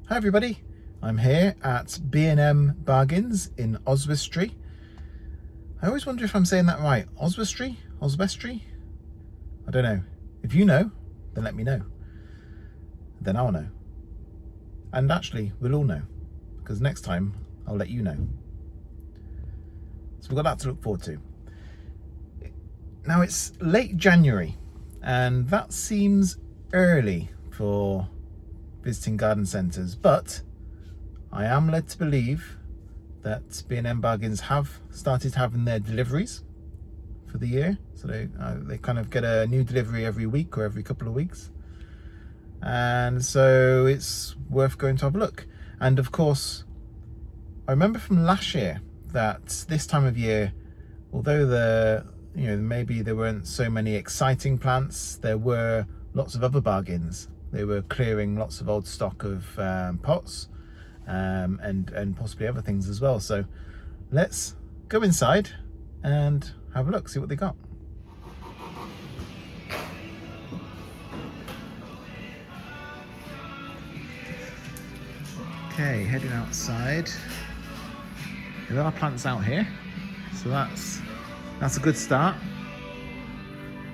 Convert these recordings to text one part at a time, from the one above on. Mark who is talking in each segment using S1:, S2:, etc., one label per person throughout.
S1: Hi everybody, I'm here at B&M Bargains in Oswestry. I always wonder if I'm saying that right. Oswestry? Oswestry? I don't know. If you know, then let me know. Then I'll know. And actually, we'll all know, because next time I'll let you know. So we've got that to look forward to. Now it's late January, and that seems early for visiting garden centres, but I am led to believe that B&M Bargains have started having their deliveries for the year. So they kind of get a new delivery every week or every couple of weeks, and so it's worth going to have a look. And of course, I remember from last year that this time of year, although maybe there weren't so many exciting plants, there were lots of other bargains. They were clearing lots of old stock of pots and possibly other things as well. So let's go inside and have a look, see what they got. Okay, heading outside. There are plants out here, so that's a good start.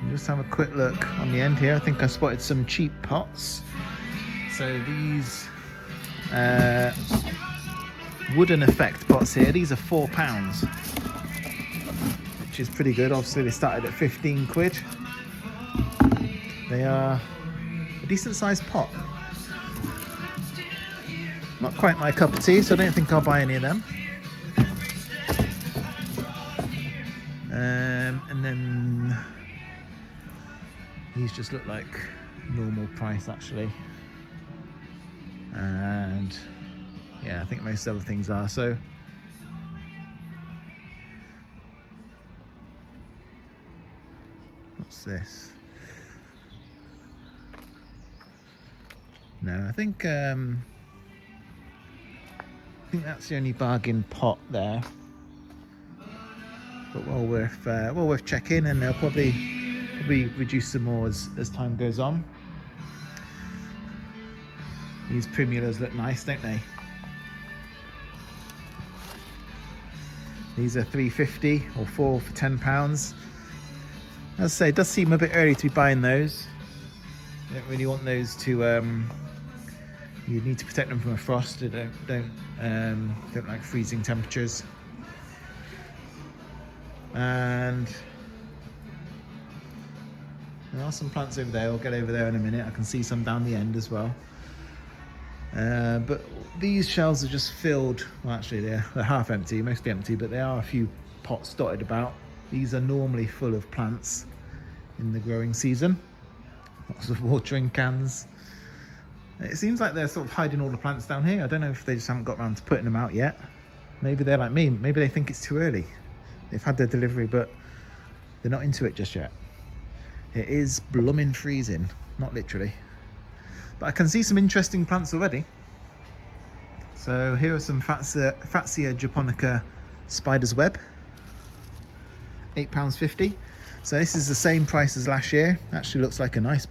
S1: Just have a quick look on the end here. I think I spotted some cheap pots. So these wooden effect pots here, these are £4, which is pretty good. Obviously they started at 15 quid. They are a decent sized pot. Not quite my cup of tea, so I don't think I'll buy any of them. And then these just look like normal price actually, and yeah, I think most other things are. So what's this? No, I think that's the only bargain pot there, but well worth checking, and they'll probably reduce some more as time goes on. These primulas look nice, don't they? These are £3.50 or 4 for £10. As I say, it does seem a bit early to be buying those. You don't really want those to you need to protect them from a frost. They don't like freezing temperatures. And there are some plants over there. I'll get over there in a minute. I can see some down the end as well. But these shelves are just filled. Well, actually, they're half empty, mostly empty, but there are a few pots dotted about. These are normally full of plants in the growing season. Lots of watering cans. It seems like they're sort of hiding all the plants down here. I don't know if they just haven't got around to putting them out yet. Maybe they're like me. Maybe they think it's too early. They've had their delivery, but they're not into it just yet. It is blooming freezing, not literally. But I can see some interesting plants already. So here are some Fatsia japonica spider's web. £8.50. So this is the same price as last year. Actually looks like a nice,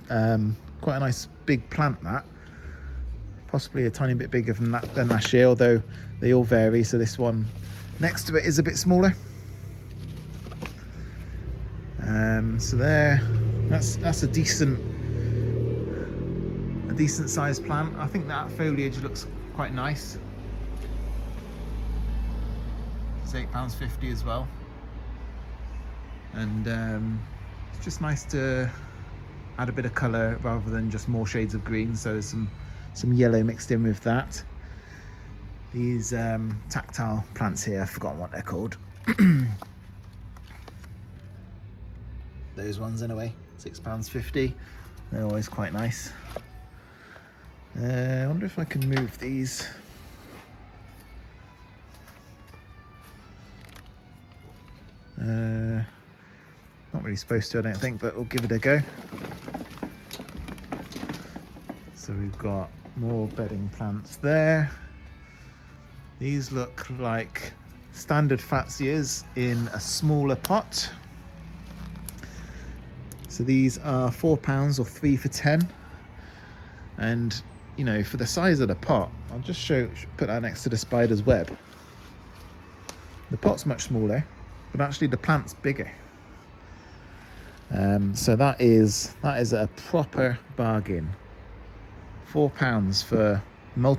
S1: quite a nice big plant, that. Possibly a tiny bit bigger than last year, although they all vary. So this one next to it is a bit smaller. So that's a decent sized plant. I think that foliage looks quite nice. It's £8.50 as well, and it's just nice to add a bit of colour rather than just more shades of green. So there's some yellow mixed in with that. These tactile plants here, I've forgotten what they're called. Those ones anyway, £6.50. They're always quite nice. I wonder if I can move these. Not really supposed to, I don't think, but we'll give it a go. So we've got more bedding plants there. These look like standard Fatsias in a smaller pot. So these are £4 or 3 for 10. And you know, for the size of the pot, I'll just put that next to the spider's web. The pot's much smaller, but actually the plant's bigger. So that is a proper bargain. £4 for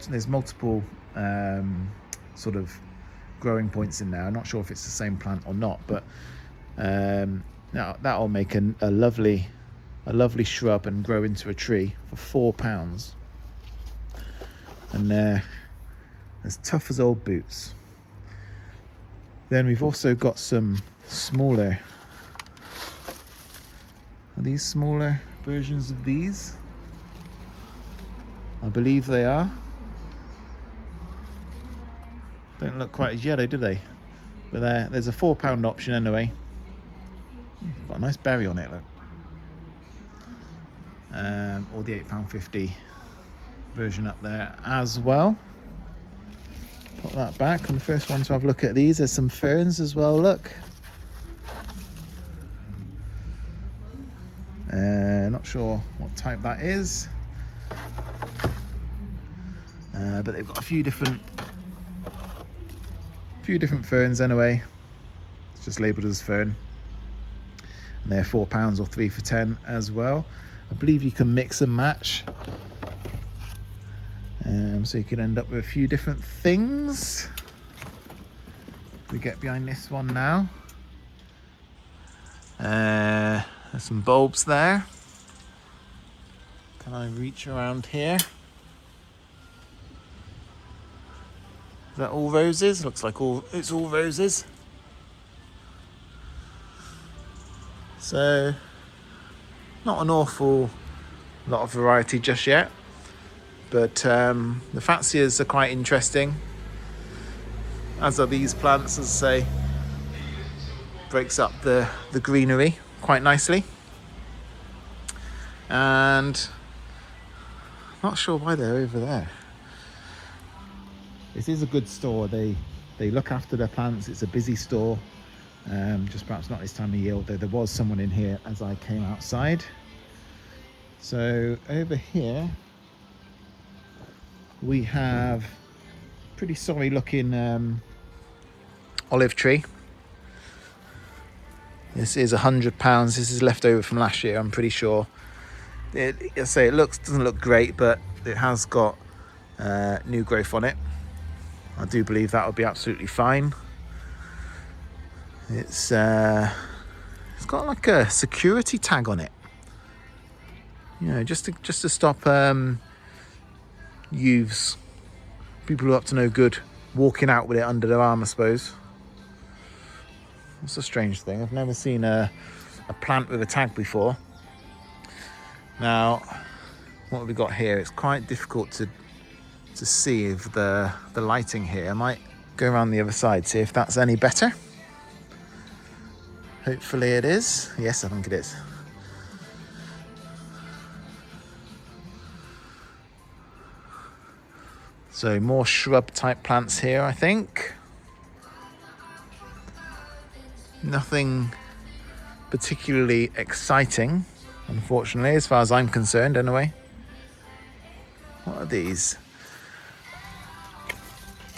S1: there's multiple sort of growing points in there. I'm not sure if it's the same plant or not, but now that'll make a lovely shrub and grow into a tree for £4. And they're as tough as old boots. Then we've also got some smaller. Are these smaller versions of these? I believe they are. Don't look quite as yellow, do they? But there's a £4 option anyway. Got a nice berry on it, look. Or the £8.50 version up there as well. Put that back. And the first one to have a look at these. There's some ferns as well, look. Not sure what type that is. But they've got a few different ferns anyway. It's just labelled as fern. And they're £4 or 3 for 10 as well. I believe you can mix and match. So you can end up with a few different things. We get behind this one now. There's some bulbs there. Can I reach around here? Is that all roses? Looks like it's all roses. So, not an awful lot of variety just yet. But the Fatsias are quite interesting. As are these plants, as I say. Breaks up the greenery quite nicely. And not sure why they're over there. This is a good store. They look after their plants. It's a busy store. Just perhaps not this time of year, although there was someone in here as I came outside. So over here we have pretty sorry looking olive tree. This is £100. This is left over from last year, I'm pretty sure. I say it doesn't look great, but it has got new growth on it. I do believe that would be absolutely fine. It's got like a security tag on it. You know, just to stop youths, people who are up to no good, walking out with it under their arm, I suppose. It's a strange thing. I've never seen a plant with a tag before. Now, what have we got here? It's quite difficult to see if the lighting here. I might go around the other side, see if that's any better. Hopefully it is. Yes, I think it is. So more shrub type plants here, I think. Nothing particularly exciting, unfortunately, as far as I'm concerned anyway. What are these?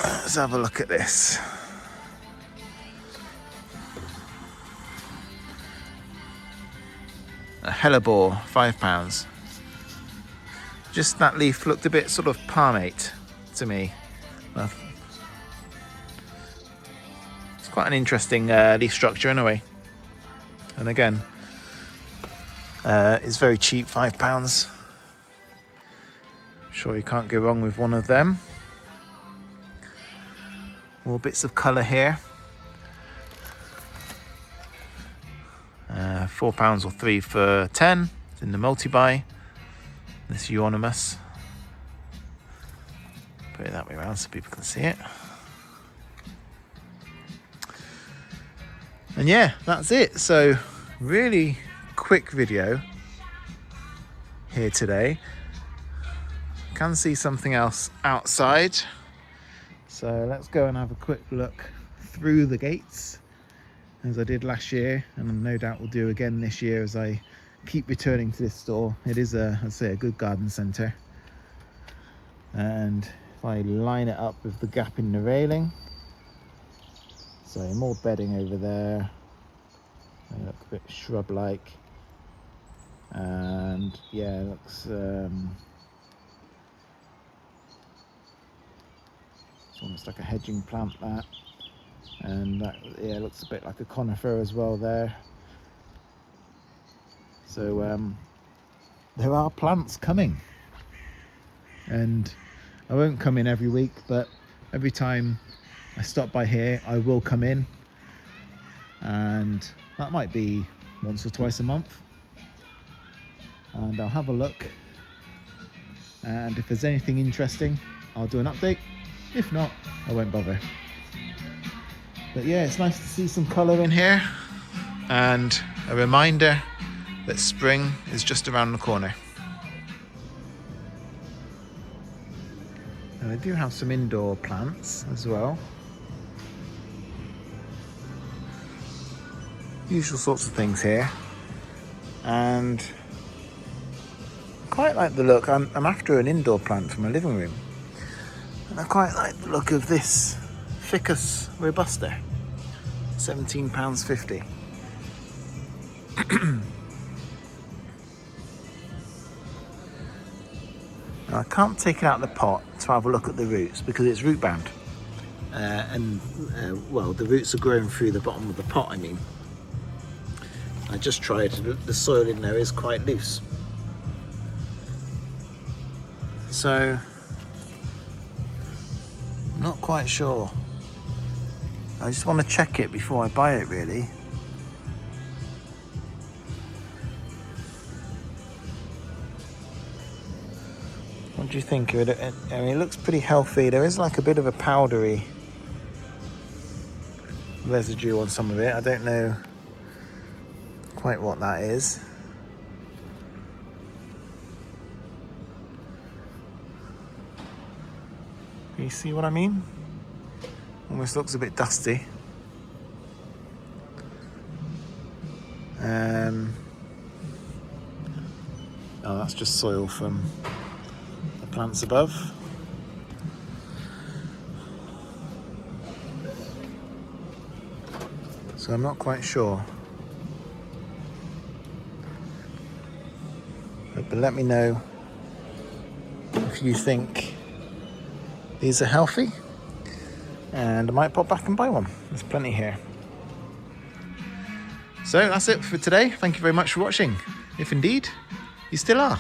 S1: Let's have a look at this. A hellebore, £5. Just that leaf looked a bit sort of palmate to me. It's quite an interesting leaf structure anyway. And again, it's very cheap, £5. Sure you can't go wrong with one of them. More bits of colour here. £4 or 3 for 10. It's in the multi-buy. This euonymus. Put it that way around so people can see it. And yeah, that's it. So really quick video here today. Can see something else outside. So let's go and have a quick look through the gates, as I did last year, and no doubt will do again this year as I keep returning to this store. It is I'd say a good garden centre. And if I line it up with the gap in the railing, so more bedding over there. They look a bit shrub-like, and yeah, it looks it's almost like a hedging plant, that, and that, yeah, looks a bit like a conifer as well there. So there are plants coming, and I won't come in every week, but every time I stop by here I will come in, and that might be once or twice a month, and I'll have a look, and if there's anything interesting I'll do an update. If not, I won't bother. But yeah, it's nice to see some colour in here, and a reminder that spring is just around the corner. And I do have some indoor plants as well. Usual sorts of things here, and I quite like the look. I'm after an indoor plant for my living room, and I quite like the look of this Ficus robusta, £17.50. Now, I can't take it out of the pot to have a look at the roots because it's root bound, well, the roots are growing through the bottom of the pot. I mean, I just tried. The soil in there is quite loose, so I'm not quite sure. I just want to check it before I buy it, really. What do you think of it? I mean, it looks pretty healthy. There is like a bit of a powdery residue on some of it. I don't know quite what that is. Can you see what I mean? Almost looks a bit dusty. Oh, that's just soil from the plants above. So I'm not quite sure. But let me know if you think these are healthy, and I might pop back and buy one. There's plenty here. So that's it for today. Thank you very much for watching, if indeed you still are.